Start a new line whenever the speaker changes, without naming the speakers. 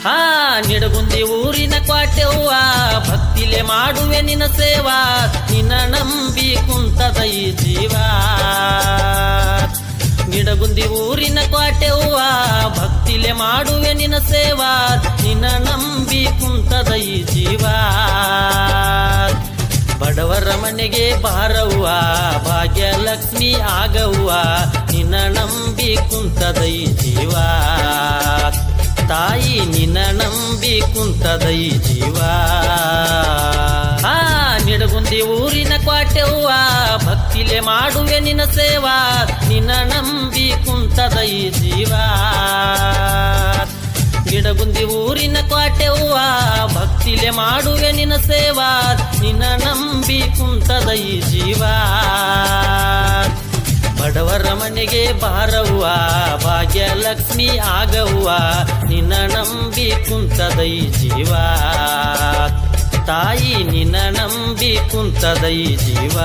ಹಾ ನಿಡಗುಂದಿ ಊರಿನ ಕ್ವಾಟೆವ್ವ ಭಕ್ತಿಲೆ ಮಾಡುವೆ ನಿನ್ನ ಸೇವಾ ನಿನ್ನ ನಂಬಿ ಕುಂತದ ಈ ಜೀವ ನಿಡಗುಂದಿ ಊರಿನ ಕ್ವಾಟೆವ್ವ ಭಕ್ತಿಲೆ ಮಾಡುವೆ ನಿನ್ನ ಸೇವಾ ನಿನ್ನ ನಂಬಿ ಕುಂತದ ಈ ಜೀವ ಬಡವರ ಮನೆಗೆ ಬಾರವ್ವ ಭಾಗ್ಯಲಕ್ಷ್ಮಿ ಆಗವ್ವ ನಿನ್ನ ನಂಬಿ ಕುಂತದ ಈ ಜೀವ ತಾಯಿ ನಿನ್ನ ನಂಬಿ ಕುಂತದ ಈ ಜೀವ ನಿಡಗುಂದಿ ಊರಿನ ಕ್ವಾಟೆವ್ವ ಭಕ್ತಿಲೆ ಮಾಡುವೆ ನಿನ್ನ ಸೇವಾ ನಿನ್ನ ನಂಬಿ ಕುಂತದ ಈ ಜೀವ ನಿಡಗುಂದಿ ಊರಿನ ಕ್ವಾಟೆವ್ವ ಭಕ್ತಿಲೆ ಮಾಡುವೆ ನಿನ್ನ ಸೇವಾ ನಿನ್ನ ನಂಬಿ ಕುಂತದ ಈ ಜೀವ ಬಡವರ ಮನೆಗೆ ಬಾರವ್ವ ಭಾಗ್ಯಲಕ್ಷ್ಮಿ ಆಗವ್ವ ನಿನ್ನ ನಂಬಿ ಕುಂತದ ಈ ಜೀವ ತಾಯಿ ನಿನ್ನ ನಂಬಿ ಕುಂತದ ಈ ಜೀವ